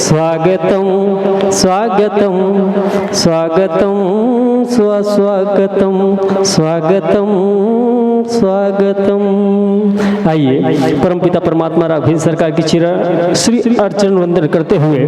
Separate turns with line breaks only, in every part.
स्वागतम स्वागतम स्वागतम स्वागतम स्वागतम स्वागतम। आइए परमपिता परमात्मा राघवेंद्र सरकार की चिरा श्री अर्चन वंदन करते हुए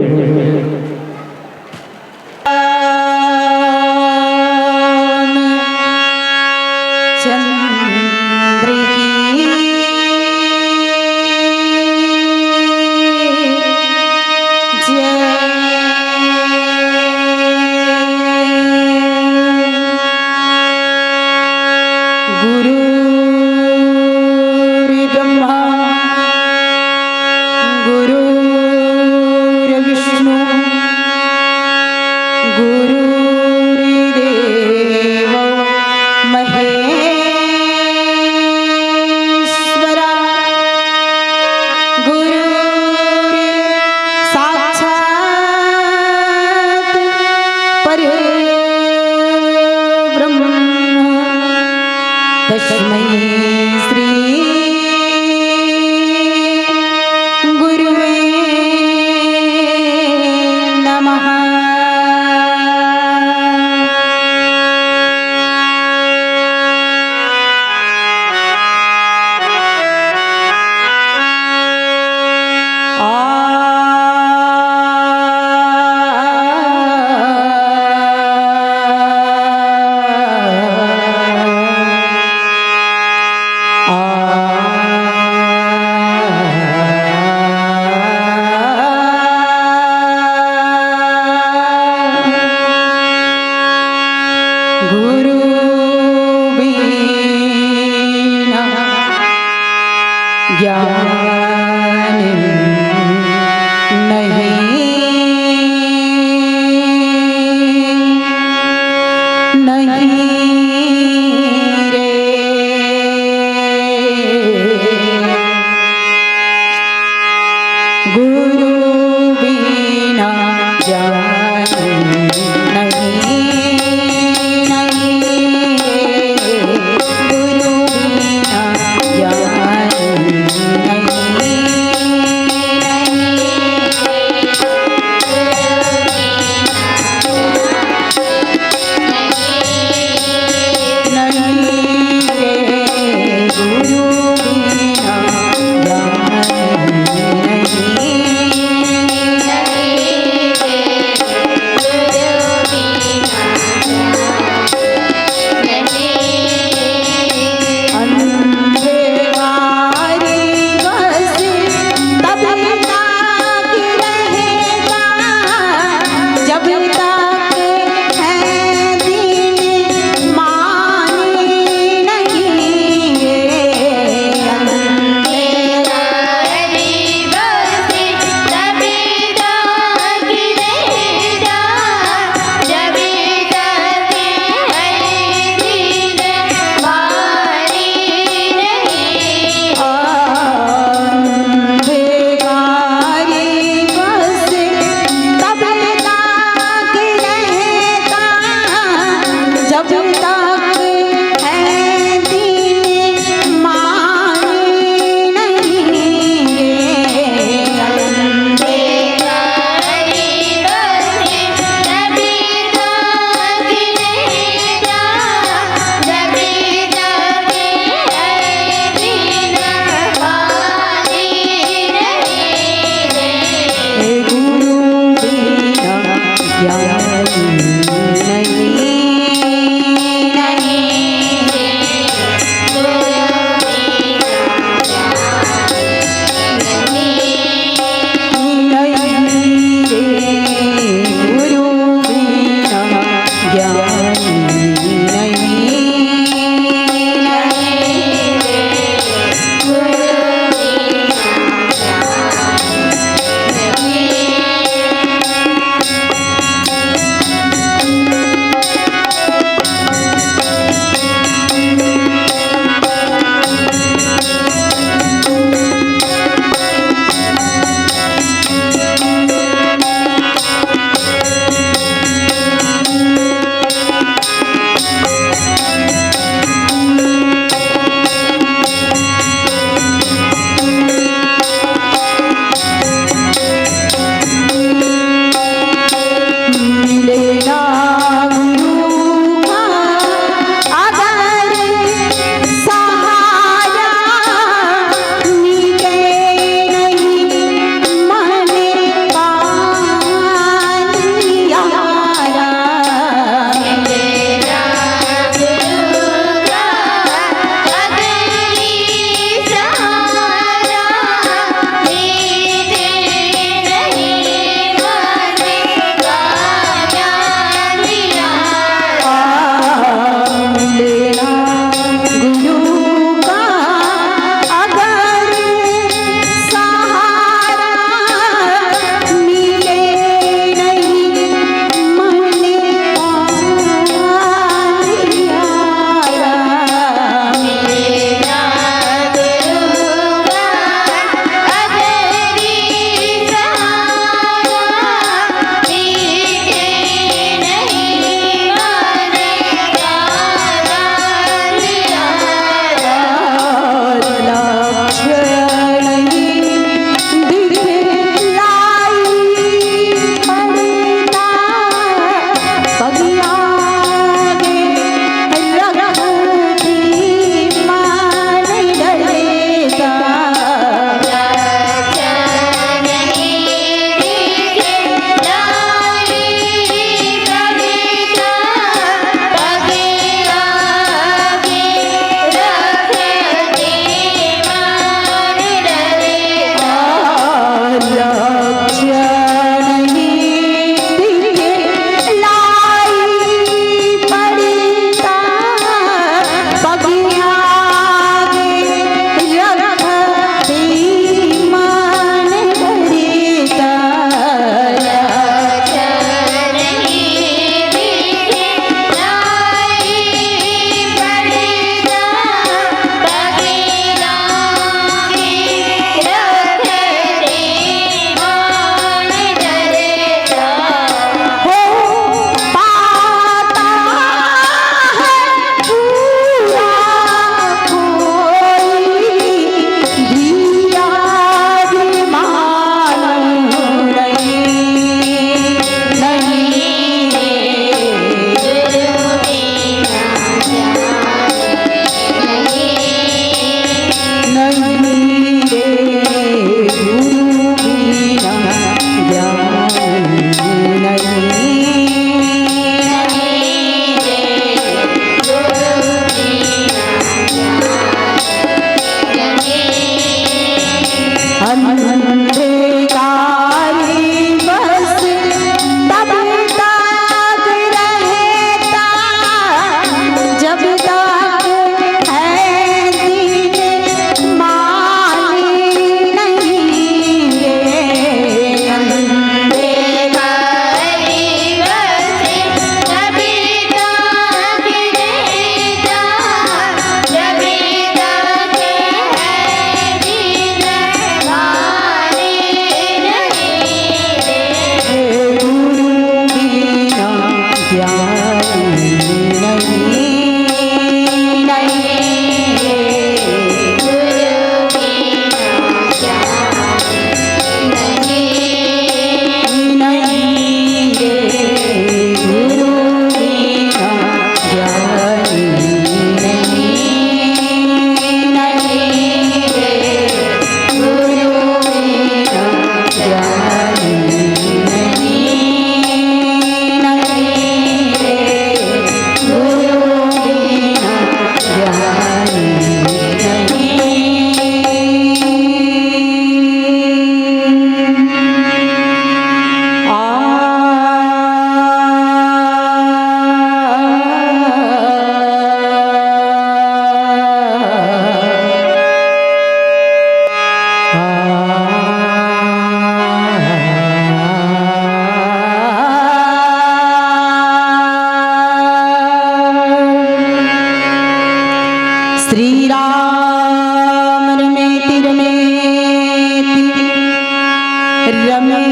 रमे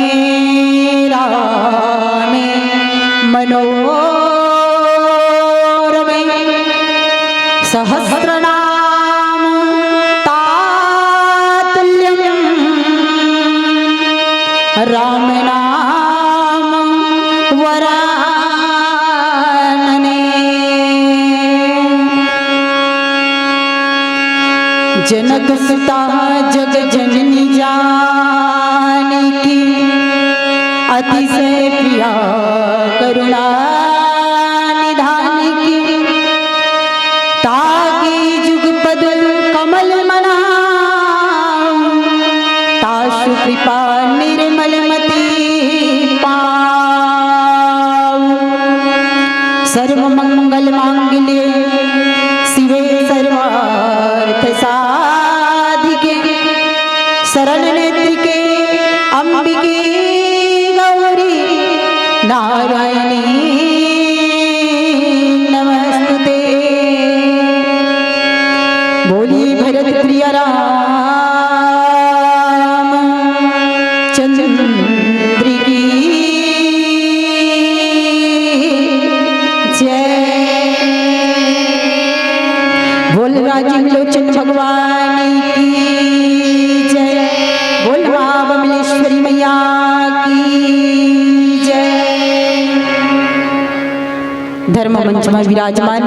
रामे मनोरमे सहस्रनाम तातुल्यं राम नाम वरानने। जनक सुता जग जननी जानकी अतिशय प्रिया करुणा निधान की। ताकि जुगपद कमल मना ताशु कृपा निर्मल मति पाऊ। सर्व मंगल मांगल्ये शिवे सर्वार्थ साधिके शरण नेत्रिके अंबिके गौरी नारायणी नमस्तुते। बोलिए भरत प्रिय राम चंद्र की जय। बोल राजीव लोचन भगवान की जय। बोल माँ बमलेश्वरी मैया की जय। धर्म मंच में विराजमान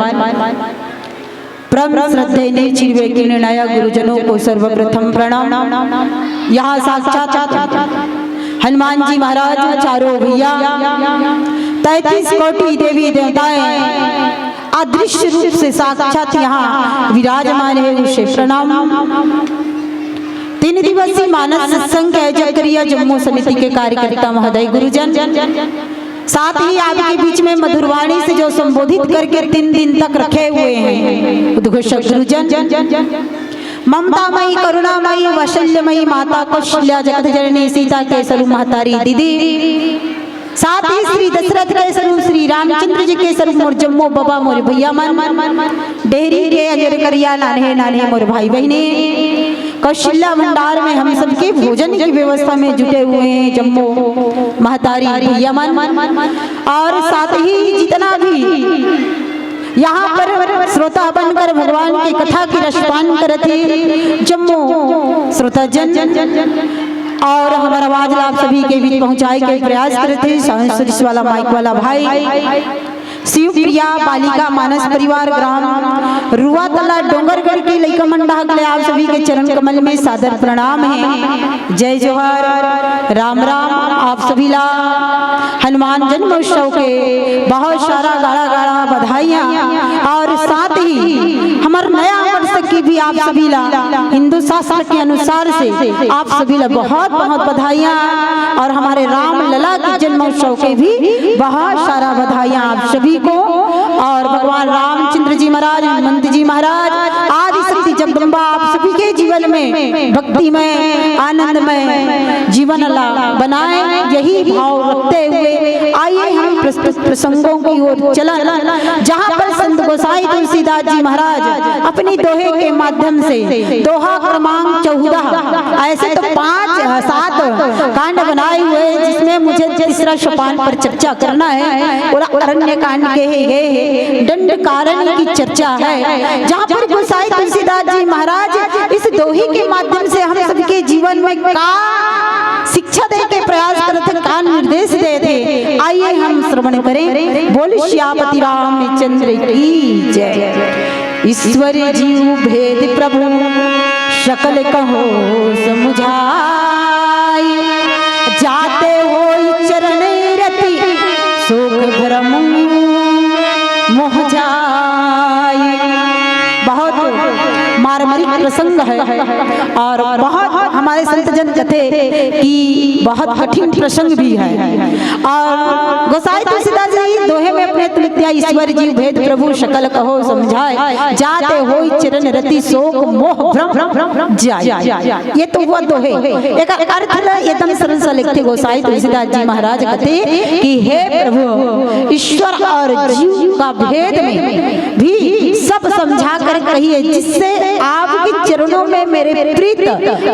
परम श्रद्धेय चिरवे कीर्णनाया गुरुजनों को सर्वप्रथम प्रणाम। यहाँ साक्षात हनुमान जी महाराज चारों भैया 33 कोटि देवी देवताएं अदृश्य रूप से साक्षात यहाँ विराजमान है, उसे प्रणाम। 3 दिवसीय मानस सत्संग आयोजन करिया जम्मू समिति के कार्यकर्ता महोदय गुरुजन, साथ ही आपके बीच में मधुरवाणी से जो संबोधित करके 3 दिन तक रखे हुए हैं उद्घोषक गुरुजन, ममतामयी करुणामयी वशल्यमयी माता कौशल्या जगत जननी सीता के स्वरूप महतारी दीदी, साथ ही श्री दशरथ के स्वरूप श्री रामचंद्र जी के स्वरूप मोर जम्मो बाबा मोर भैया मन डेहरी के अजर करिया नाने नाने मोर भाई बहने कौशल्या भंडार में हम सबके भोजन की व्यवस्था में जुटे हुए हैं जम्मू महतारी भैया मन। और साथ ही जितना भी यहाँ पर श्रोता बनकर भगवान की कथा की रसपान करते जम्मू श्रोता जन और हमारा आवाज आप सभी के बीच पहुँचाए के प्रयास करते सांस्कृतिक वाला माइक वाला भाई शिव प्रिया बालिका मानस परिवार ग्राम रुआ तला डोंगरगढ़ के लइका मंडा के आप सभी के चरण कमल में सादर प्रणाम है। जय जोहार राम राम। आप सभी ला हनुमान जन्मोत्सव के बहुत सारा गाड़ा गाड़ा बधाइयाँ और साथ ही हमारे नया वर्ष की भी आप सभी ला हिंदू शास्त्र के अनुसार से आप सभी ला बहुत बहुत बधाइयाँ और हमारे राम लला के जन्मोत्सव के भी बहुत सारा बधाइयाँ आप सभी को। और भगवान रामचंद्र जी महाराज हनुमंत जी महाराज आदि शक्ति जगदम्बा आप सभी के जीवन में भक्तिमय आनंदमय जीवन अल्लाह बनाए, यही भाव रखते हुए आइए हम प्रसंगों की ओर चला जहाँ पर संत गोसाई तुलसीदास जी महाराज अपनी दोहे के माध्यम से दोहा क्रमांक 14 ऐसे तो 5-7 कांड बनाए हुए जिसमें मुझे तीसरा सोपान पर चर्चा करना है और अरण्य कांड के दंड कारण की चर्चा है, जहाँ पर गोसाई तुलसीदास जी महाराज इस दोहे के माध्यम से हम सबके जीवन में का शिक्षा दे के प्रयास करते का निर्देश देते। आइए हम श्रवण करें। बोल श्यामति रामचंद्र की जय। ईश्वर जीव भेद प्रभु सकल कहो समुझाई, जाते हो चरण रति शोक भ्रम मोह जाई। बहुत मार्मिक प्रसंग है और बहुत हमारे संत जन कहते कि बहुत कठिन प्रसंग भी है। और गोसाई तुलसीदास जी दोहे में अपने तुलत्या ईश्वर जीव भेद प्रभु सकल कहो समझाए, जाते हो चरण रति शोक मोह भ्रम जाए। ये तो हुआ दोहे। एक अर्थ एकदम सरल सा लिखते गोसाई तुलसीदास जी महाराज कहते कि हे प्रभु ईश्वर और जीव का भेद में भी सब समझा कर कहिए, जिससे आपके चरणों में मेरे प्रीत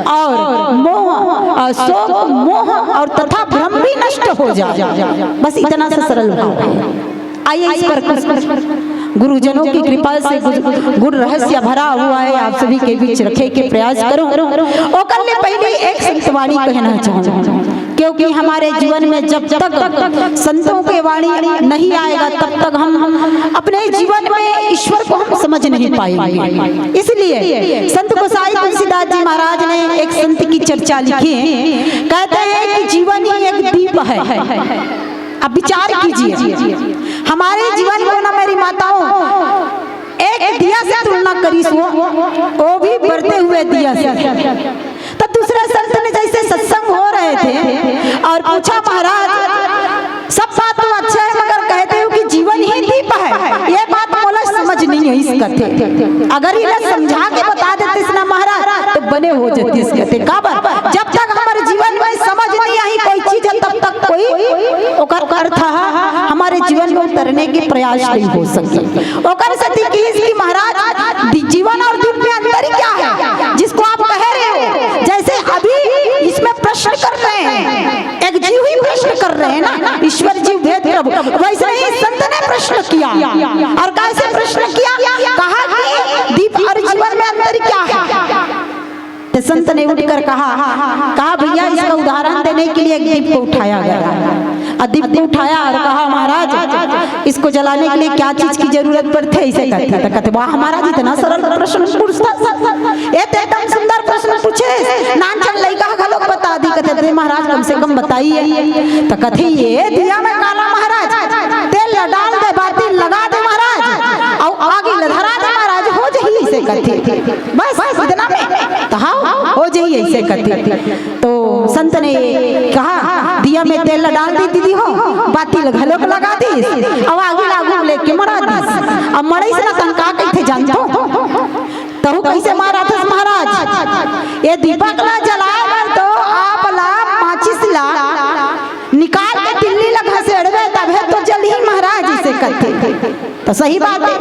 और मोह, शोक मोह और तथा भ्रम भी नष्ट हो जाए। बस इतना सा सरल भाव है। आइए इस पर कुछ गुरुजनों की कृपा से गुण रहस्य भरा हुआ है, आप सभी के बीच रखे के प्रयास करो। और कल पहले एक संतवाणी कहना चाहूँ, क्योंकि हमारे जीवन में जब तक संतों के वाणी नहीं आएगा तब तक हम अपने जीवन में ईश्वर को हम समझ नहीं पाएंगे। इसलिए संत गोसाई तुलसीदास जी महाराज ने एक संत की चर्चा लिखी है। कहते हैं कि जीवन ही एक दीप है। अब विचार कीजिए, हमारे जीवन को ना मेरी माताओं एक दिया से तुलना करी सो, वो भी बढ़ते हुए दिया से। तो दूसरे संत ने जैसे सत्संग हो रहे थे और पूछा, महाराज सब बात तो अच्छा है मगर कहते हो कि जीवन ही दीप है, ये बात बोला समझ नहीं है इसका थे। अगर इन्हें समझा के बता देते इसना महाराज तो बने हो जाते इसके थे। काबर जब तक हमारे जीवन में समझ नहीं आई कोई चीज तब तक कोई अर्थ हमारे जीवन में उतरने के प्रयास नहीं हो सके। ओकर सती की महाराज जीवन और दीप में अंतर क्या है जिसको आप कह रहे हो? जैसे अभी इसमें प्रश्न कर रहे हैं, एक जीव ही प्रश्न कर रहे हैं ना, ईश्वर जीव भेद प्रभु, वैसे ही संत ने प्रश्न किया। और कैसे प्रश्न किया? कहा कि दीप और जीवन में अंतर क्या है? तो संत ने उठकर कहा भैया इसका उदाहरण देने के लिए एक दीप को उठाया गया। दीप को उठाया और कहा, महाराज इसको जलाने के लिए क्या चीज की जरूरत पड़ती है? इसे कहते वाह महाराज इतना सरल प्रश्न पूछता, ये तो एकदम सुंदर प्रश्न पूछे, नानचन लइका घलोक बता दी। कहते महाराज कम से कम बताइए। तो कहते ये दिया में काला महाराज, तेल डाल दे, बाती लगा दे महाराज, और आगे लधरा दे महाराज, हो जाइए इसे कहते। बस इतना में तो हाँ हो जाइए इसे कहते। तो संत ने कहा दिया में तेल डाल दी दीदी हो, बाती घलोक लगा दी, अब आगे लागू लेके मरा दी। अब मरे से ना तंका कैसे जानतो तो कैसे मारा था महाराज? ये दीपक ला जलाए तो आप ला माचिस ला निकाल के तिल्ली लगा से अड़वे तब है तो जल ही महाराज इसे कहते। तो सही बात है,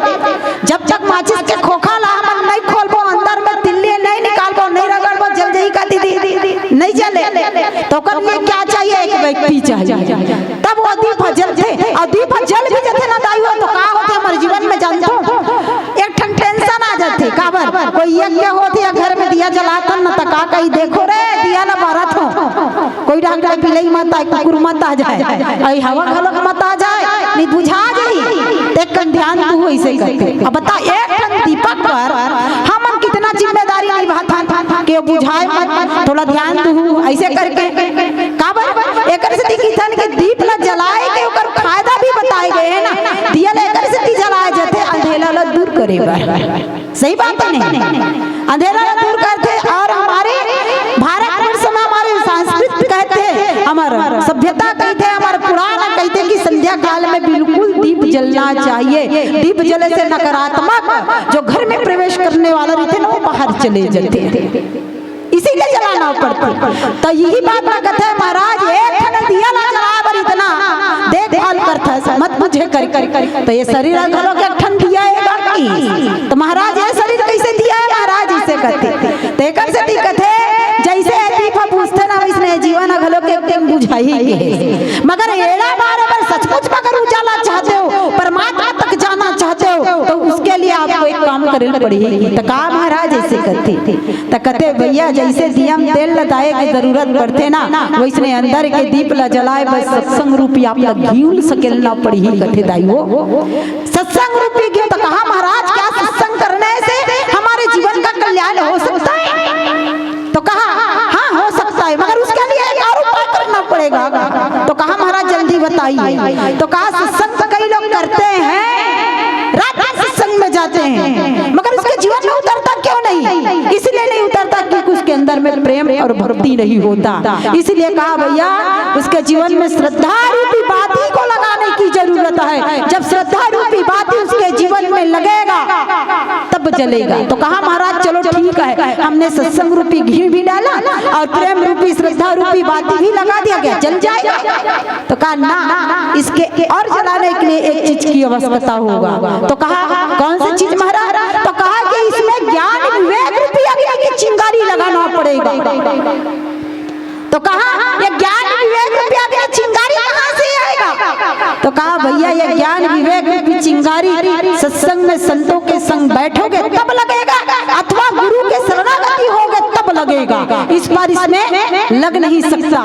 जब तक माचिस के खोखा ला हम नहीं खोलबो, अंदर में तिल्ली नहीं निकालबो, नहीं रगड़बो, जल जाई का दीदी नहीं जले। तो कर लिए क्या चाहिए? एक व्यक्ति चाहिए, तब वो दीप जलते। और दीप जल भी जते ना दाई हो तो का होते हमारे जीवन में जानतो? एक ठन टेंशन आ जाते। काबर कोई यज्ञ होती है घर में दिया जलाता न त का कहीं देखो रे दिया ना बारत हो, कोई डॉक्टर पिलई मत आए, कुकुर मत आ जाए, आई हवा खलक मत आ जाए, नहीं बुझा जाई। देख कर ध्यान तू ऐसे करते। अब बता एक ठन दीपक पर हम कितना जिम्मेदारी निभाता के बुझाए मत, थोड़ा ध्यान तू ऐसे करके। काबर एकर से दिखिथन के दीप ला जलाए के ओकर फायदा भी बताए गए है ना। दिया लेकर से जलाए जाते अंधेरा ला दूर करेगा। सही बात है नहीं? अंधेरा ला दूर करते। और हमारे भारतवर्ष में हमारे संस्कृत कहते हैं, हमारा सभ्यता कहते हैं, हमारे पुराण कहते हैं कि संध्या काल में बिल्कुल दीप जलना चाहिए। दीप जले से नकारात्मक जो घर में प्रवेश करने वाला रहते ना वो बाहर चले जाते हैं, इसीलिए जलाना पड़ता। तो यही बात मैं कहते हैं महाराज एक ठन दिया ला जला पर इतना देखभाल करता है मत मुझे कर। तो ये शरीर घरों के ठन दिया है बाकी, तो महाराज ये शरीर कैसे दिया है महाराज इसे कहते। तो एक से दिक्कत है जैसे दीप पूछते ना वैसे जीवन घलों के बुझाई। मगर एड़ा बार बार सचमुच मगर उजाला चाहते हो, परमात्मा तक जाना चाहते हो, तो उसके लिए आपको एक काम करना पड़ेगी। तो का महाराज ऐसे कहते। तो कहते भैया जैसे दिया में तेल लगाए की जरूरत पड़ते ना, वैसे अंदर के दीप ला जलाए बस सत्संग रूपी आप घी सकेलना पड़ी ही कथे दाई हो सत्संग रूपी घी। तो कहा महाराज क्या सत्संग करने से हमारे जीवन का कल्याण हो सकता है? तो कहा हाँ हो सकता है, मगर उसके लिए एक और उपाय करना पड़ेगा। तो कहा महाराज जल्दी बताइए। तो कहा सत्संग कई लोग करते हैं, रात सत्संग में जाते हैं, मगर उसके जीवन में उतरता क्यों नहीं? इसलिए नहीं उतरता क्योंकि उसके अंदर में प्रेम और भक्ति नहीं होता। इसलिए कहा भैया उसके जीवन में श्रद्धा रूपी बाती को लगाने की जरूरत है। जब श्रद्धा रूपी बाती उसके जीवन में लगेगा तब जलेगा। तो कहा महाराज चलो ठीक है, हमने सत्संग रूपी घी भी डाला और प्रेम रूपी श्रद्धा रूपी बाती भी लगा दिया, गया जल जाएगा। तो कहा ना, इसके और जलाने के लिए एक चीज की आवश्यकता होगा। तो कहा कौन सी चीज महाराज? तो कहा कि इसमें ज्ञान विवेक रूपी अग्नि की चिंगारी लगाना पड़ेगा। तो कहा ये ज्ञान विवेक रूपी अग्नि की चिंगारी कहां से आएगा? तो कहा भैया ये ज्ञान विवेक रूपी चिंगारी सत्संग में संतों के संग बैठोगे तब लगेगा, अथवा गुरु के शरणागति होगे तब लगेगा। इस बार इसमें लग नहीं सकता।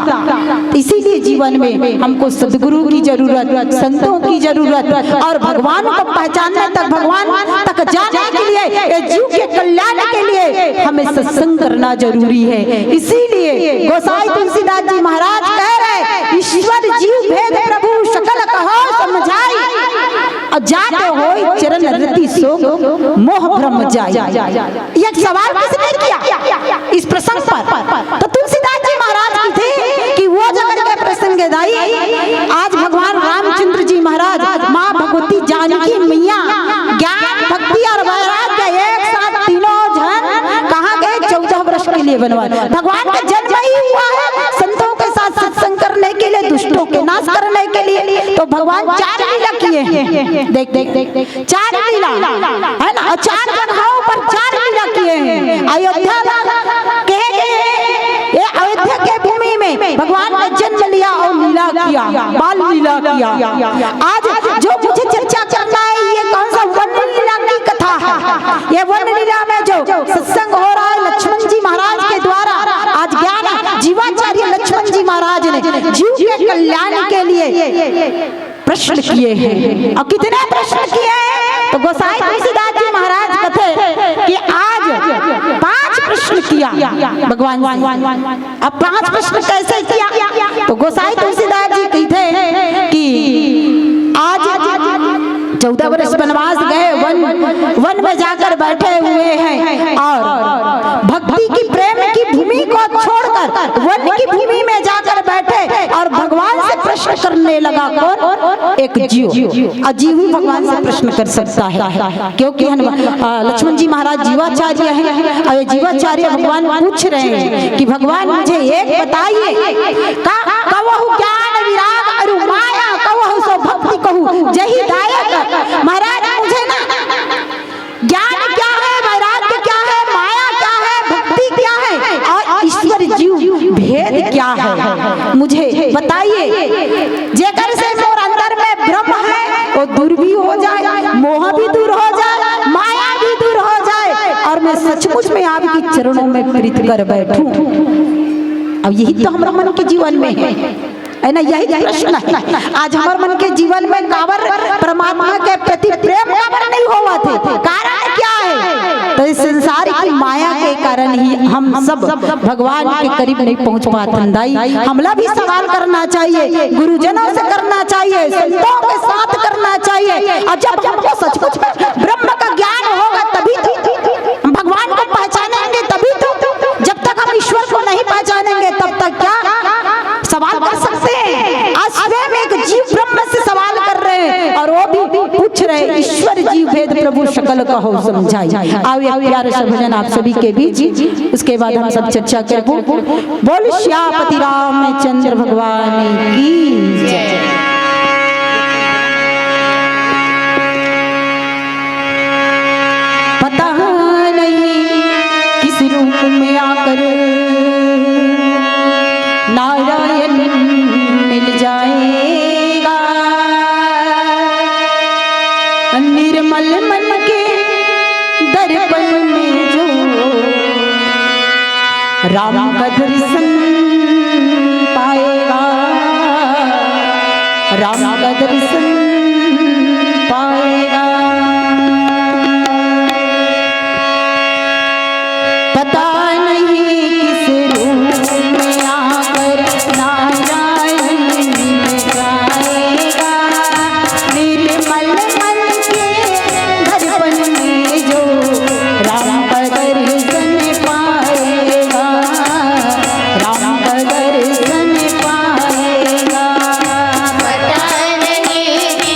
इसीलिए जीवन में हमको सदगुरु की जरूरत, संतों की जरूरत, और भगवान को पहचानने तक, भगवान तक जाने के लिए, जीव के कल्याण के लिए हमें सत्संग करना जरूरी है। इसीलिए गोसाई तुलसीदास जी महाराज कह रहे, ईश्वर जीव भेद प्रभु सकल कहो समझाई, और जाते हो चरण रति सोग मोह भ्रम जाय। एक सवाल किसने किया इस प्रसंग पर? तो तुलसीदास जी महाराज की थे कि वो जगत के प्रसंग दाई आज भगवान रामचंद्र जी महाराज, माँ भगवती जानकी मैया, ज्ञान भक्ति और वैराग्य एक साथ तीनों जन कहाँ गए? 14 वर्ष के लिए वनवास। भगवान का जन्म ही हुआ है संतों के साथ सत्संग करने के लिए, दुष्टों के नाश करने के लिए। तो भगवान 4 लीला किए हैं। देख देख देख देख 4 लीला है ना, और 4 जगहों पर 4 लीला किए हैं। अयोध्या ये अयोध्या के भूमि में भगवान ने जन्म लिया और लीला किया, बाल लीला किया। आज जो मुझे चर्चा करना है ये कौन सा वन लीला की कथा है। ये वन लीला में जो सत्संग हो रहा है लक्ष्मण जी महाराज के द्वारा, आज ज्ञान जीवाचार्य लक्ष्मण जी महाराज ने जीव के कल्याण के लिए प्रश्न किए हैं। और कितने प्रश्न किए हैं? तो गोसाई तुलसीदास जी महाराज कहते कि आज 5 प्रश्न किया भगवान से। अब 5 प्रश्न कैसे किया? तो गोसाई तुलसीदास जी कहते कि आज 14 वर्ष वनवास गए, वन में जाकर बैठे हुए हैं, और भक्ति की प्रेम की भूमि को छोड़कर वन की भूमि में जाकर बैठे और भगवान से प्रश्न करने लगा। कौन? एक जीव। अजीव ही भगवान से प्रश्न कर सकता है, क्योंकि लक्ष्मण जी महाराज जीवाचार्य हैं, और जीवाचार्य भगवान पूछ रहे हैं कि भगवान मुझे एक बताइए, कहु ज्ञान विराग अरु माया, कहु सो भक्ति कहू जही दायक। महाराज मुझे ना ज्ञान क्या है, वैराग्य क्या है, माया क्या है, भक्ति क्या है, और ईश्वर जीव भेद क्या है, मुझे बताइए। जेकर से मोर अंदर में ब्रह्म है वो दूर भी हो जाए, मोह भी दूर हो जाए, माया भी दूर हो जाए, और मैं सचमुच में आपकी चरणों में प्रीत कर बैठूं। अब यही तो हमारा मन के जीवन में है ना, यही प्रश्न है। आज हमारे मन के जीवन में काबर परमात्मा के प्रति प्रेम काबर नहीं हुआ थे? कारण क्या है? तो इस संसार की माया के कारण ही हम सब भगवान के करीब नहीं पहुंच पाते। दाई हमला भी सवाल करना चाहिए, गुरुजनों से करना चाहिए, संतों के साथ करना चाहिए। और जब हमको सचमुच में ब्रह्म का ज्ञान होगा तभी तो भगवान को पहचानेंगे, तभी तो। जब तक हम ईश्वर को नहीं पहचानेंगे तब तक क्या सवाल कर सकते हैं? आज स्वयं एक जीव ब्रह्म से सवाल कर रहे हैं, और वो भी पूछ रहे हैं ईश्वर जीव भेद प्रभु सकल कहो समझाई। आओ एक प्यारा सा भजन आप सभी के बीच, उसके बाद हम सब चर्चा करेंगे। बोल श्यामपति रामचंद्र भगवान की जय। पता नहीं किस रूप में आकर नारायण मिल जाएगा, निर्मल मन के दर्पण में जो राम का दर्शन पाएगा, राम का दर्शन पाएगा। पता नहीं किस रूप में आकर नारायण मिल जाएगा, निर्मल मन के दर्पण में जो राम का दर्शन पाएगा, राम का दर्शन पाएगा।
पता नहीं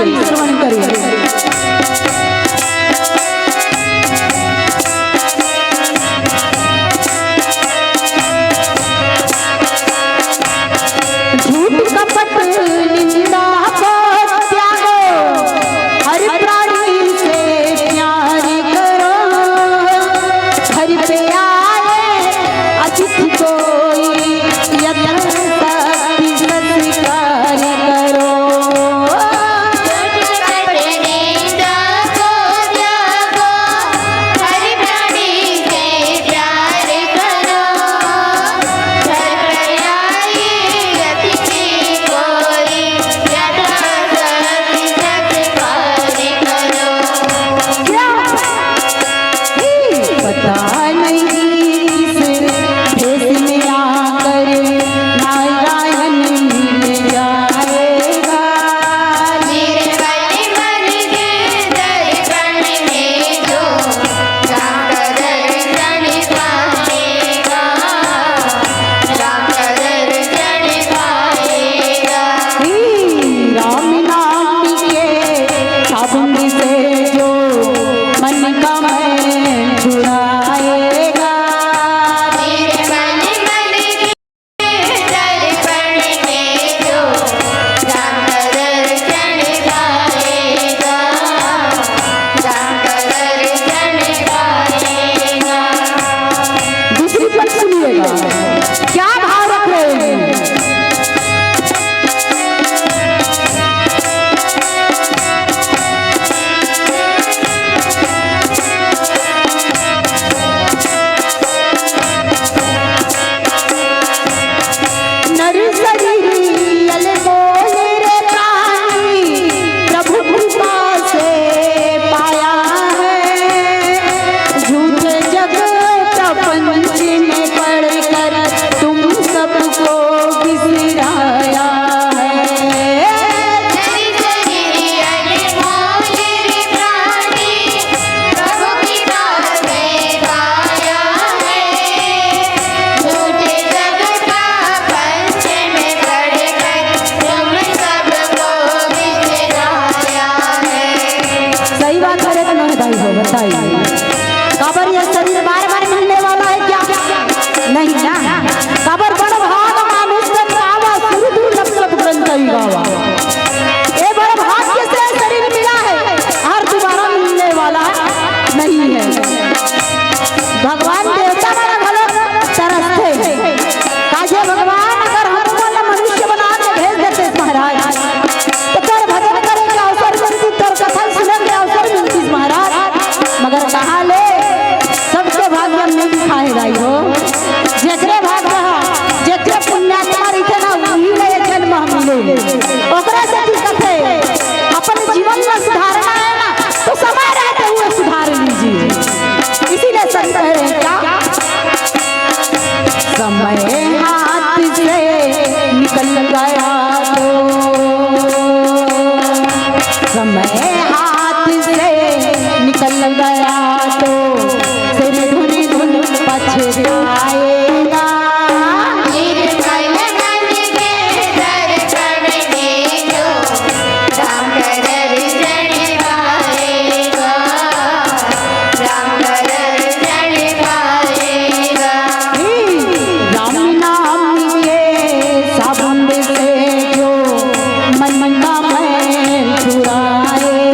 आइए श्रवण करिए। झूठ कपट निंदा को त्यागो, हर प्राणी से प्यार करो, घर पे आए अतिथि कोई यत्न शक्ति सत्कार करो। क्या भाव रख रहे हैं? कबर ये शरीर बार बार मिलने वाला है क्या? नहीं ना। कबर बड़ भाग मानुष गावा सुर दूर लपलप ग्रंथई गावा। ये बड़ भाग्य से शरीर मिला है, हर दोबारा मिलने वाला नहीं है। भगवान देवता बड़ा भलो तरसते हैं। काजे भगवान अगर हमको न मनुष्य बना के भेज देते महाराज तो तेरे भजन करने का अवसर मिलती, तेरे कथा सुनने का अवसर मिलती महाराज। मगर कहा ले सबके भाग्य में दिखाए रही हो, जेकरे भाग्य जेकरे पुण्यात्मा रहते ना वही ले जन्म मिले। ओकरा से दिक्कत है, अपने जीवन में सुधारना है ना तो समय रहते हुए सुधार लीजिए। इसीलिए संत कह रहे हैं क्या? समय हाथ से निकल गया तो, समय हाथ से निकल गया तो फिर धुन धुन पछताएगा। राम नाम के साबुन से जो मन का मैल छुड़ाए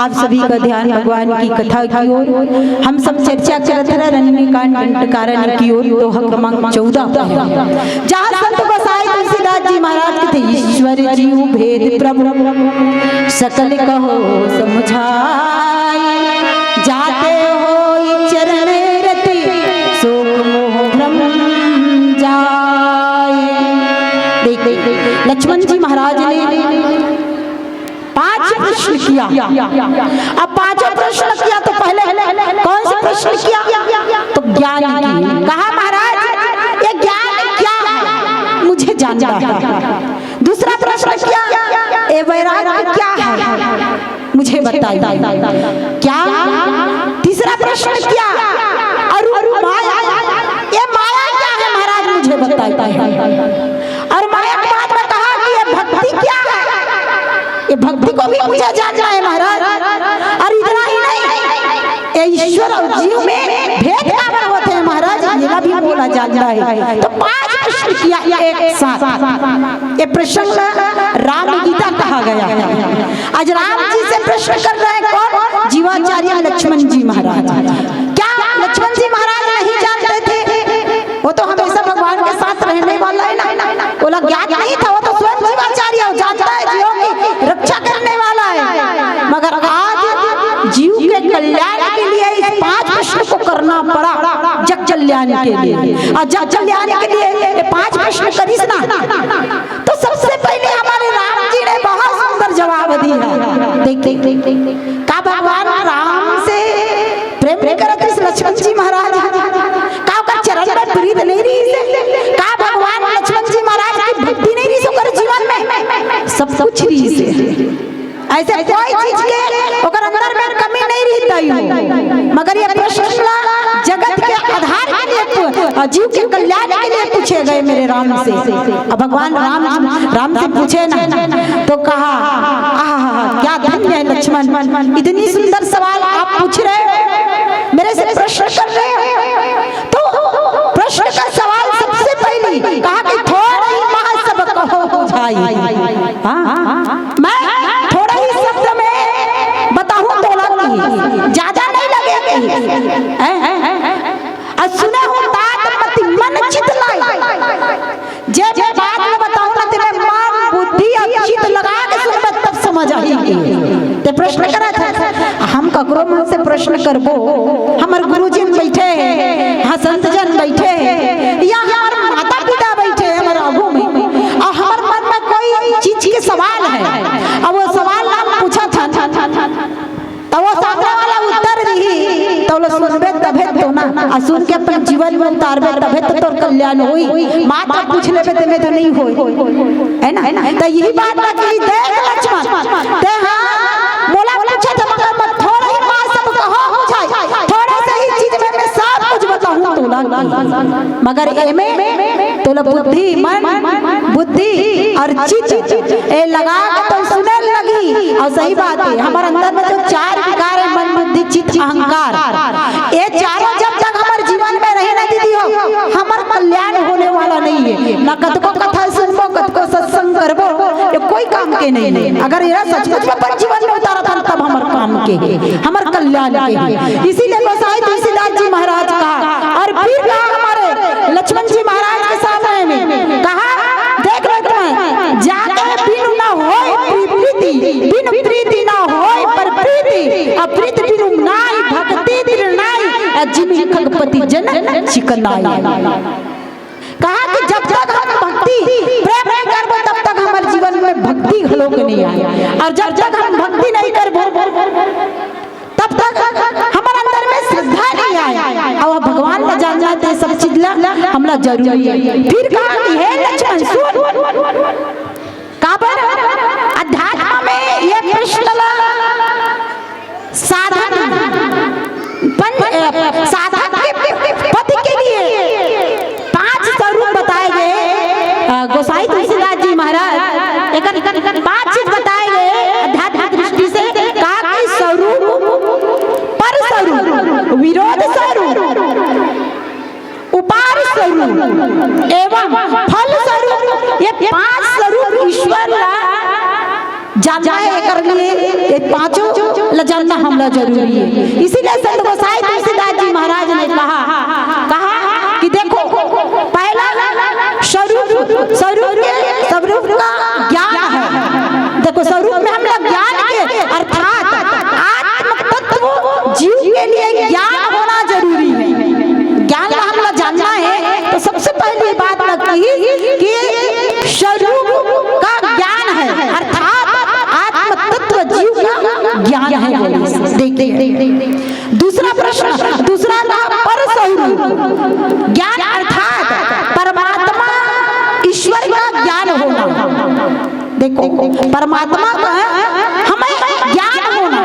आप सभी का ध्यान भगवान की कथा की ओर। हम सब चर्चा करते रहे रण्यकांड दंडकारण्य की ओर। दोहा क्रमांक 14 जहाँ संत गोसाई तुलसीदास जी महाराज के थे, ईश्वर जीव भेद प्रभु सकल कहो समझाए, जाते हो चरण रति शोक मोह भ्रम जाए। देख लक्ष्मण जी महाराज ने 5 प्रश्न किया। अब 5 प्रश्न किया तो पहले कौन से प्रश्न किया? तो ज्ञान की। कहा महाराज ये ज्ञान क्या है, मुझे जानना है। दूसरा प्रश्न किया ये वैराग्य क्या है, मुझे बताइए क्या। तीसरा प्रश्न किया और माया, ये माया क्या है महाराज, मुझे बताइए। और माया के बाद में कहा कि ये भक्ति क्या है, ये भक्ति को भी मुझे जानना है महाराज। और इतना ही नहीं, ईश्वर और जीव में भेद क्या होते हैं महाराज, ये भी बोला जानना है। तो 5 प्रश्न किया एक साथ। ये प्रश्न राम गीता कहा गया है। आज राम जी से प्रश्न कर रहे हैं कौन? जीवाचार्य लक्ष्मण जी महाराज। क्या लक्ष्मण जी महाराज नहीं जानते थे? वो तो हमेशा भगवान के साथ रहने वाला है ना, बोला ज्ञान नहीं था। वो तो स्वयं जीवाचार्य जानता है, जीवों की रक्षा करने वाला है। मगर आज जीव के कल्याण के लिए इस 5 प्रश्न को करना पड़ा, जग कल्याण के लिए। और जग कल्याण के लिए ये 5 प्रश्न करीस ना, तो सबसे पहले हमारे राम जी ने बहुत सुंदर जवाब दिया। देख का भगवान राम से प्रेम करते इस लक्ष्मण जी महाराज का चरण में प्रीत नहीं रही, का भगवान लक्ष्मण जी महाराज की भक्ति नहीं रही कर जीवन में सब कुछ रही से। ऐसे कोई चीज के ओकर अंदर में कमी नहीं रहती। मगर ये प्रश्न जगत के आधार के लिए, जीव के कल्याण के लिए पूछे गए मेरे राम से। अब भगवान राम से पूछे ना तो कहा क्या धन्य है लक्ष्मण, इतनी सुंदर सवाल आप पूछ रहे हो, मेरे से प्रश्न कर रहे हो। तो प्रश्न का सवाल सबसे पहले कहा कि थोड़ा ही महासब कहो बुझाई। मैं थोड़ा ही शब्द में बताऊं तो लगी, ज्यादा नहीं लगेगी। सुने हो तात मति मन चित लाई, जे बात में बताऊं ना तेरे मन बुद्धि और चित लगा के सुनबे तब समझ आएगी। ते प्रश्न करा था, हम ककरो मन से प्रश्न करबो, हमार गुरुजी बैठे हैं, हाँ संत जन बैठे हैं, या हमार माता पिता बैठे हैं हमारे आगू में, और हमार मन में कोई चीज के सवाल है। अब वो सवाल हम पूछा था तो वो सामने वाला उत्तर दी तो लो सुनबे तबे तो ना, सुन के अपन जीवन में उतारबे तबे तो तोर कल्याण होई। माता पूछ लेबे ते में तो नहीं होई, है ना। तो यही बात बाकी देख लक्ष्मण ते हां बोला पूछा था, मगर मत थोड़ा ही बात सब कहो हो जाए, थोड़ा सा ही चीज में मैं सब कुछ बताऊं तो लगी। मगर एमे तो बुद्धि मन बुद्धि और चित ए लगा के तो सुने लगी। और सही बात है, हमारे अंदर में जो 4 विकार है, मन बुद्धि चित्त अहंकार, ये चारों जब तक हमारे जीवन में रहे ना दीदी हो, हमारा कल्याण होने वाला नहीं है। ना कतको कथा सुनबो, कतको सत्संग करबो, ये कोई काम के नहीं है। अगर ये सचमुच में अपन जीवन में उतारा था तब हमारे काम के है, हमारे कल्याण के है। इसीलिए गोसाई तुलसीदास जी महाराज का और फिर कहा हमारे लक्ष्मण जी महाराज के सामने में कहा, देख लो तुम्हें जाके बिनु ना होए प्रीति, बिनु प्रीति ना होए पर प्रीति, अप्रीत बिनु नाई भक्ति निर्णाई, जिमि खगपति जन चिकनाई। कहा कि जब तक हम भक्ति प्रेम नहीं करबो तब तक हमारे जीवन में भक्ति घलोक नहीं आए, और जब तक हम भक्ति नहीं करबो तब तक हमारे अंदर में श्रद्धा नहीं आए। और भगवान ने जान जाते सब चीज हमला जरूरी है। फिर कहा कि हे लक्ष्मण सुन, काबर अध्यात्म में ये प्रश्न साधन साधन के पति के लिए 5 स्वरूप बताए गए। गोसाई तुलसीदास जी महाराज एक 5 चीज बताए गए अध्यात्म दृष्टि से। कहा कि स्वरूप, पर स्वरूप, विरोध स्वरूप, उपार स्वरूप एवं फल स्वरूप, ये 5 स्वरूप ईश्वर जानना है कर लिए ये पांचों ल जानना हमला जरूरी है। इसीलिए संत गोसाई तुलसीदास जी महाराज ने कहा कि देखो पहला स्वरूप का ज्ञान है। देखो स्वरूप में हम लोग ज्ञान के अर्थात आत्म तत्व जीव के लिए ज्ञान होना जरूरी है। ज्ञान का हम लोग जानना है तो सबसे पहली बात लगी कि स्वरूप का ज्ञान है अर्थात आत्म तत्व जीव का ज्ञान है। देखिए दूसरा प्रश्न, दूसरा पर स्वरूप ज्ञान अर्थात परमात्मा ईश्वर का ज्ञान होना। देखो परमात्मा का हमें ज्ञान होना,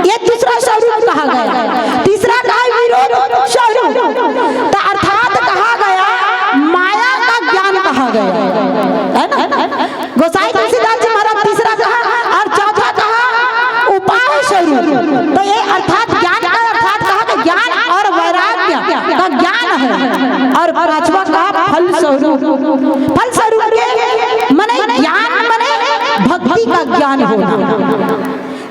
ये दूसरा स्वरूप कहा गया। तीसरा कहा विरोध स्वरूप, तो अर्थात कहा गया माया का ज्ञान कहा गया है ना। गोसाई तुलसीदास जी महाराज तीसरा कहा और चौथा कहा उपाय स्वरूप। तो ये अर्थात ज्ञान का अर्थात कहा कि ज्ञान और वैराग्य का ज्ञान है। और पांचवा कहा फल स्वरूप। फल स्वरूप के मने ज्ञान मने भक्ति का ज्ञान होना।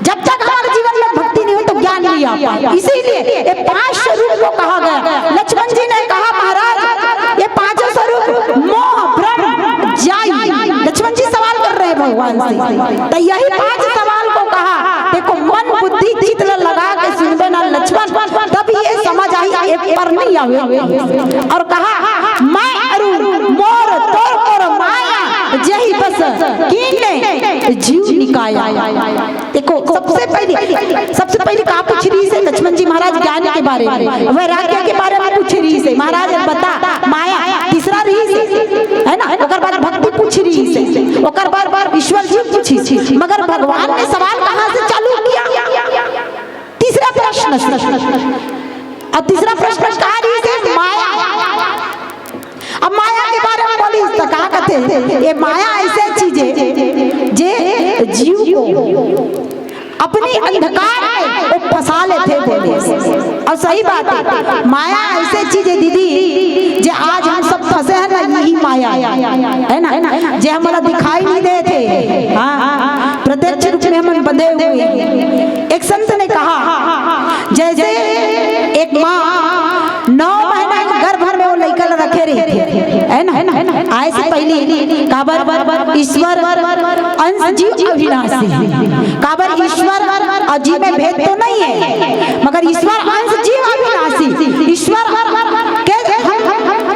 जब तक हमारे जीवन में भक्ति नहीं हो तो ज्ञान नहीं आ पाएगा। इसीलिए ये पांच स्वरूप को कहा गया। लक्ष्मण जी ने कहा महाराज ये पांचों स्वरूप मोह भ्रम जाई। लक्ष्मण जी सवाल कर रहे हैं भगवान से, तो यही पांच सवाल को कहा। देखो मन बुद्धि चित्त लगा के सुनबे ना लक्ष्मण, तब ये समझ आई एक पर नहीं आवे। और कहा मैं अरु मोर तोर और माया जही बस कीने जीव निकाया। देखो सबसे पहले कहा पूछ रही से लक्ष्मण जी महाराज ज्ञान के बारे में, वैराग्य के बारे में पूछ रही से महाराज बता माया तीसरा रही से है ना। ओकर बाद भक्ति पूछ रही से, ओकर बाद ईश्वर जी पूछी, मगर भगवान ने सवाल कहां से चालू किया? तीसरा प्रश्न। अब तीसरा प्रश्न कहा रही से माया। अब माया के बारे में बोली तो कहा कहते ये माया ऐसे चीज है जे जीव को अपनी अंधकार में वो फंसा लेते बोले। और सही बात है, माया ऐसे चीज है दीदी जे आज हम सब फंसे हैं ना, यही माया है ना, जे हमारा दिखाई नहीं देते। हाँ प्रत्यक्ष रूप में हम बंधे हुए हैं। एक संत ने कहा जैसे एक माँ 9 महीना गर्भ में वो लड़का रखे रहते है ना। आए से पहले काबर ईश्वर अंश जीव अविनाशी, काबर ईश्वर और जीव में भेद तो नहीं है, मगर ईश्वर अंश जीव अविनाशी। ईश्वर के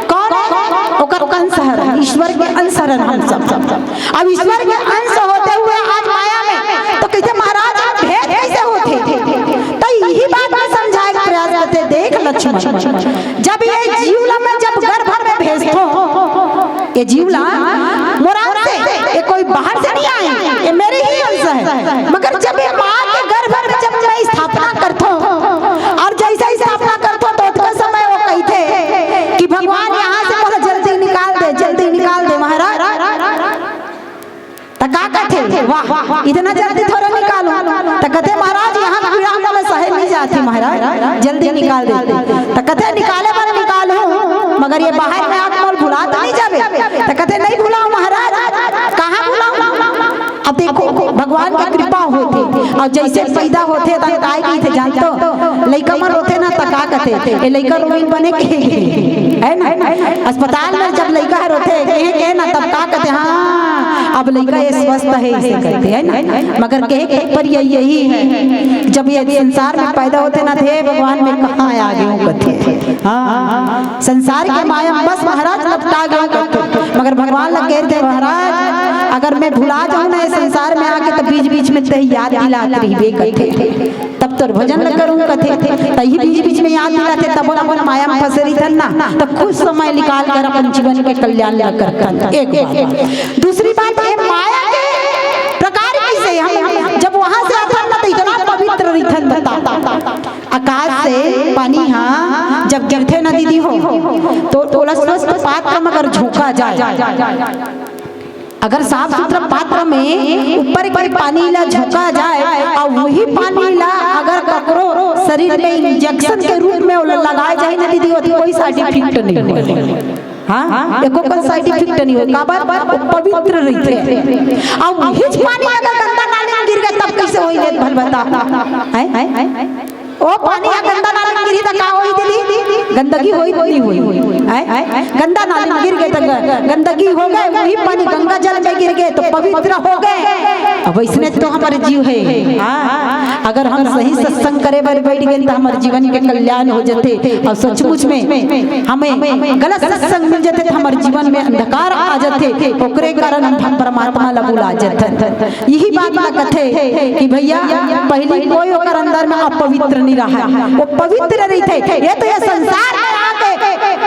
कौन ओकर अंश है, ईश्वर के अंश है हम सब। अब ईश्वर के अंश होते हुए आज माया में तो कहते महाराज भेद कैसे होते? तो यही बात में समझाए प्रयास करते। देख लक्ष्मण जब ये जीवला में जब गर्भ में भेजतो, ये जीवला मुराद से ये कोई बाहर से नहीं आए, ये मेरे ही अंश है। मगर जब ये माँ के गर्भ में जब मैं स्थापना करता हूँ और जैसे ही स्थापना करता हूँ तो उस समय वो कहते कि भगवान यहाँ से बोला जल्दी निकाल दे महाराज। तो का कहते वाह इतना जल्दी थोड़ा निकालो? तो कहते महाराज यहाँ पीड़ा हमारे सहे नहीं जाती महाराज, जल्दी निकाल दे। तो कहते निकाले बार निकालो, मगर ये बाहर में आत्मा भुला तो नहीं जावे? तो कहते नहीं भुलाओ महाराज। कहाँ भुलाओ? अब देखो भगवान की कृपा होती और जैसे पैदा होते काय नहीं थे जानतो लइका मर होते ना तो का कहते ये लइका रोइन बने के है ना। अस्पताल में जब लइका होते कहे ना तब का कहते हाँ अब लइका ये स्वस्थ है इसे कहते है ना। मगर कहे पर यही है जब ये संसार में पैदा होते ना थे भगवान में कहाँ आ गए कहते। हाँ संसार के माया बस महाराज लपटा गए कहते, मगर भगवान लग कहते महाराज अगर मैं भुला जाऊँ ना संसार में आके तो बीच बीच में तही याद दिलाते रहिबे कहते, तब तो भजन न करूँ कहते। तही बीच बीच में याद दिलाते तब अपन माया में फंसे रही थन ना, तो कुछ समय निकाल कर अपन जीवन के कल्याण करता। एक दूसरी बात है माया के प्रकार कैसे हम जब वहां से आता ना तो इतना पवित्र रही बता। आकाश से पानी हाँ जब गिरते ना दीदी हो तो थोड़ा पात्र में अगर झोंका जाए, अगर साफ सुथरा पात्र में ऊपर के पानी ला झोंका जाए और वही पानी ला अगर ककरो शरीर में इंजेक्शन के रूप में लगाए जाए ना दीदी होती कोई साइड इफेक्ट नहीं हो। हाँ एको कोई साइड इफेक्ट नहीं हो, काबर पवित्र रहते। और वही पानी अगर गंगा नाली तब कैसे होई ले भल बता हैं ओ पानी गंदा नाली में गिरी त का होई दीदी गंदगी होई नहीं होई हैं गंदा नाली में गिर गए तो गंदगी हो गए वही पानी गंगा जल में गिर गए तो पवित्र हो गए अब इसने तो हमारे जीव है हां अगर हम सही सत्संग करे बार बैठ गए तो हमारे जीवन के कल्याण हो जाते और सचमुच में हमें गलत सत्संग मिल जाते तो हमारे जीवन में अंधकार आ जाते ओकरे कारण हम परमात्मा ला भुला जाते यही बात ना कथे कि भैया पहले कोई ओकर अंदर में अपवित्र नहीं रहा वो पवित्र नहीं थे ये तो ये संसार में आके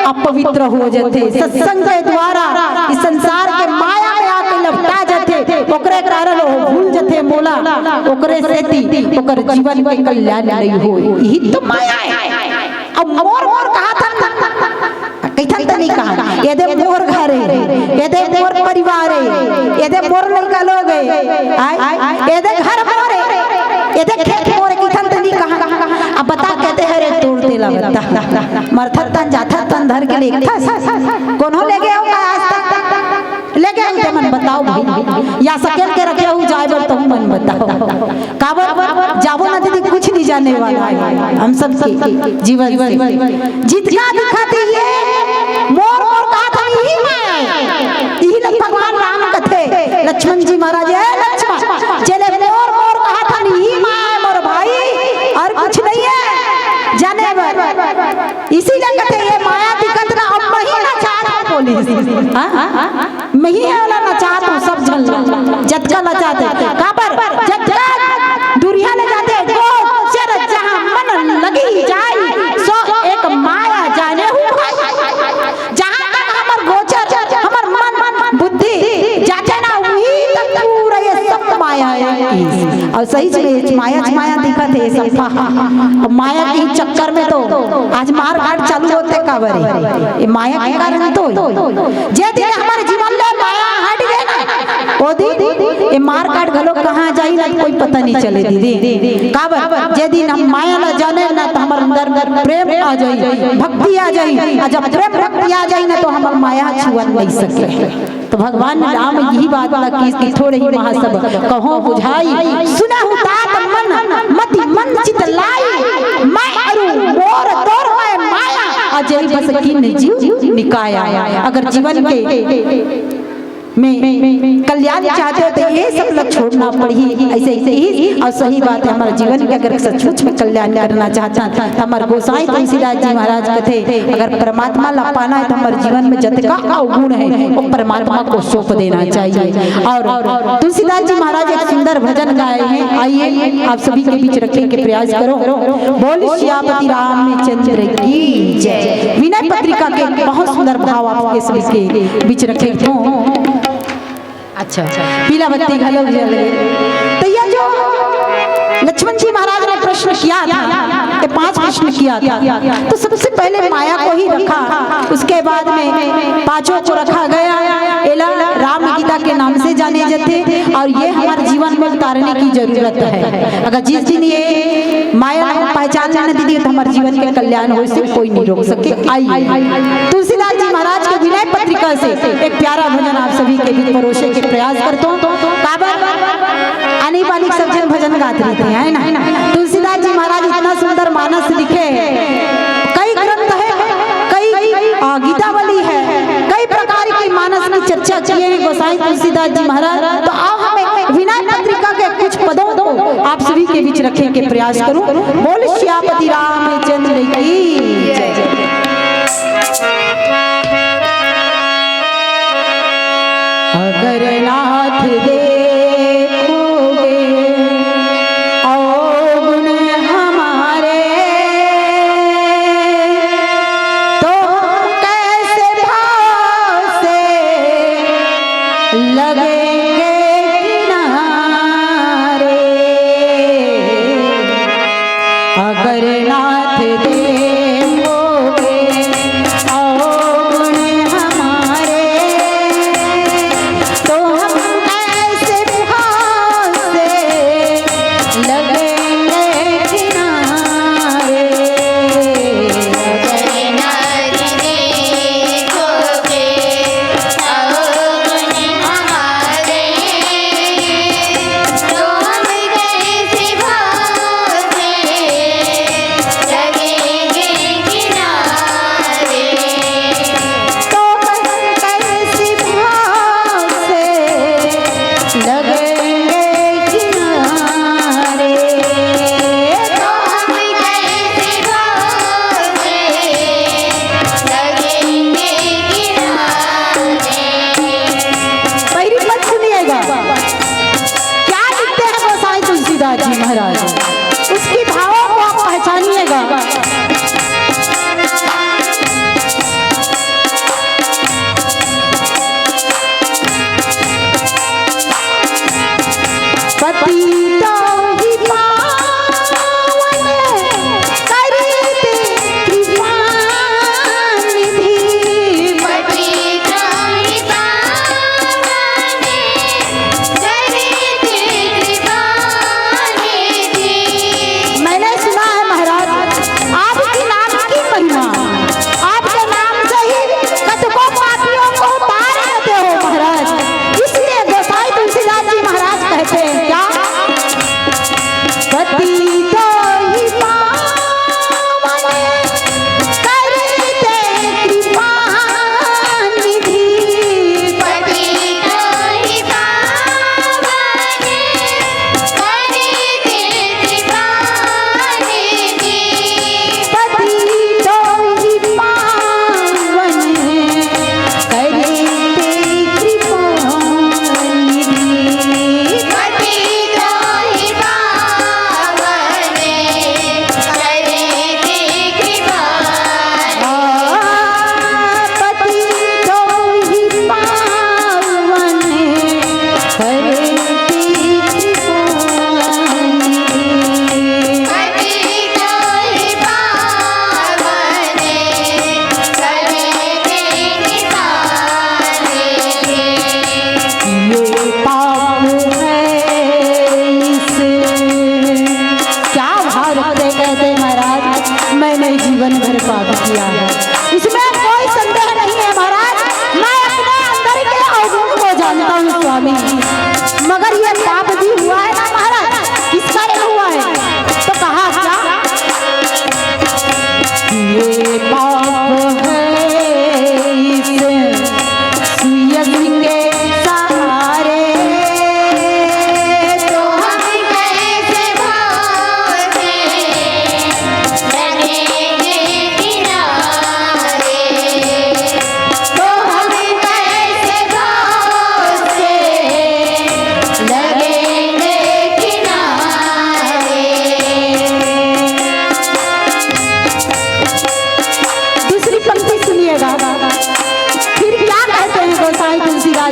अपवित्र हो जाते सत्संग के द्वारा इस संसार के माया में आके लपटा जाते ओकरे कारण वो भूल जाते मोला ओकरे सेती ओकर जीवन में कल्याण नहीं हो यही तो माया है अब मोर मोर कहा था कैथन तो नहीं कहा ये दे मोर घर है ये दे मोर परिवार है ये दे मोर लड़का लोग है ये दे घर मोर है ये दे खेत मोर कैथन तो नहीं कहा अब बता कहते हैं रे तोड़ देला बता मरथा तन जाथा तन धर के ले कौन ले गया होगा आज तक ले गया ते मन बताओ भाई या सकेल के रखे हो जाए बर तुम मन बताओ काबर जाबो ना दीदी कुछ नहीं जाने वाला है हम सब के जीवन जितना दिखाती है मोर मोर कहा था यही मैं यही लग भगवान राम कथे लक्ष्मण जी महाराज है लक्ष्मण चले मोर मोर कहा था यही मैं मोर भाई और कुछ नहीं है जाने बर इसीलिए कहते ये माया दिक्कत ना अब महीना चाहत बोली हां मही वाला ना चाहत सब जल जटका ना चाहते काबर जटका दुरिया ले जाते गो चर जहां मन लगी जाए सो एक माया जाने हूं जहां तक हमर गोचर हमर मन बुद्धि जाते ना वही तक पूरा ये सब माया है और सही से माया दिखा थे सब माया के चक्कर में तो आज मार काट चालू होते काबर ये माया के कारण तो जे दिन हमारे जीवन में माया हट गए ना ओ दी ये मार काट घलो कहां जाई ना कोई पता नहीं चले दीदी काबर जे दिन हम माया ना जाने ना तो हमारे अंदर प्रेम आ जाई भक्ति आ जाई और जब प्रेम भक्ति आ जाई ना तो हमार माया छुआ नहीं सके तो भगवान राम यही बात लगी कि थोड़े ही महासब कहो बुझाई सुना हूं तात मन मति मन चित लाई मैं अरु मोर तोर मैं माया अजय बस की जीव निकाया अगर जीवन के में कल्याण चाहते हो तो ये सब लोग छोड़ना पड़ी ऐसे ही और सही बात है हमारे जीवन के अगर सचमुच में कल्याण करना चाहता है तो हमारे गोसाई तुलसीदास जी महाराज कहते अगर परमात्मा ला पाना है तो हमारे जीवन में जितना अवगुण है वो परमात्मा को सौंप देना चाहिए और तुलसीदास जी महाराज एक सुंदर भजन गाए हैं आइए आप सभी के बीच रखने के प्रयास करो बोल श्यामति रामचंद्र की जय विनय पत्रिका के बहुत सुंदर भाव आपके सभी के बीच रखे हूँ अच्छा पीला बत्ती घलो जल गए तो ये जो लक्ष्मण जी महाराज ने प्रश्न किया था ये 5 प्रश्न किया था तो सबसे पहले माया को ही रखा उसके बाद में पांचों को रखा गया एला राम गीता के नाम से जाने जाते और ये हमारे जीवन में उतारने की जरूरत है अगर जिस दिन ये माया पहचान जाने दीदी तो हमारे जीवन के कल्याण हो इसे कोई नहीं रोक सके आइए तुलसीदास जी महाराज के विनय पत्रिका से एक प्यारा भजन आप सभी के बीच परोसे के प्रयास करता हूँ काबर आने वाली सब जन भजन गाते रहते हैं ना तुलसीदास जी महाराज इतना सुंदर मानस लिखे कई ग्रंथ है कई गीतावली है कई प्रकार की मानस की चर्चा किए हैं गोसाई तुलसीदास जी महाराज तो आओ हमें विनय पत्रिका के कुछ पदों को आप सभी के बीच रखने के प्रयास करूं बोल श्यामति रामचंद्र की जय अगर नाथ देखोगे अवगुण हमारे तो हम कैसे भाव से लगेंगे किनारे अगर नाथ देखोगे अवगुण हमारे तो हम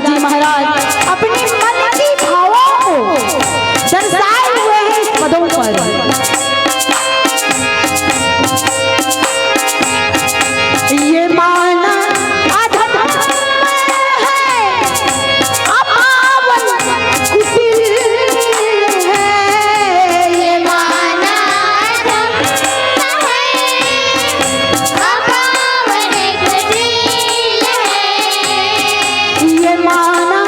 जी महाराज अपने मन की भावों को दर्शाए हुए हैं इस पदों पर। ये माना अधम है, अपावन कुटिल है। ये माना
अधम है, अपावन कुटिल है।
ये माना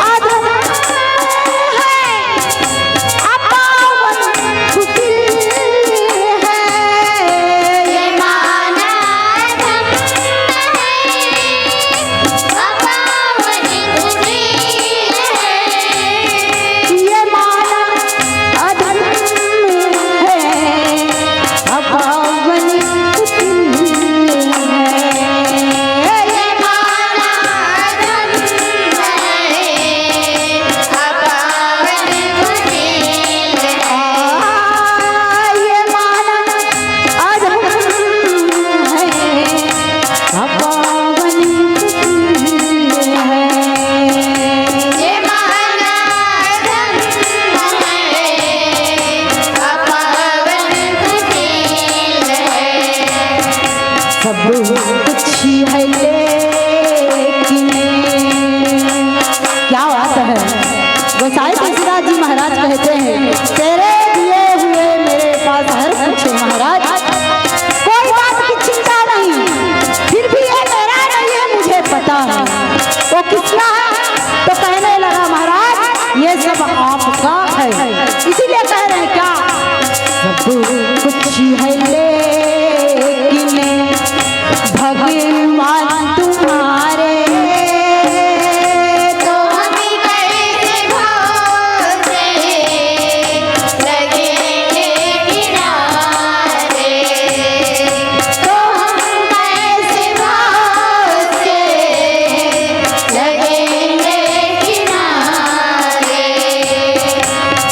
अधम है, अपावन कुटिल है।
ये माना अधम है, अपावन कुटिल है।
ये माना अधम है, अपावन कुटिल है।
ये माना अधम है, अपावन कुटिल है।
ये माना अधम है, अपावन कुटिल है।
ये माना अधम है, अपावन कुटिल है।
सब कुछ है लेकिन क्या बात है। गोसाई तुलसीदास जी महाराज कहते हैं तेरे दिए हुए मेरे पास हर कुछ है महाराज, कोई बात की चिंता नहीं, फिर भी ये मेरा नहीं है मुझे पता है। वो किसका है तो कहने लगा महाराज ये सब आपका है, इसीलिए कह रहे हैं क्या सब कुछ है लेकिन भगवान तुम्हारे
तो हम कैसे भाव से लगेंगे किनारे। तो हम कैसे भाव से लगेंगे किनारे।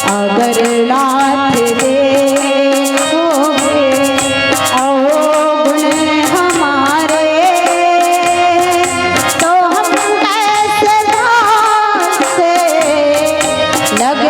अगर नाथ देखोगे अवगुण हमारे, तो हम कैसे भाव से लगे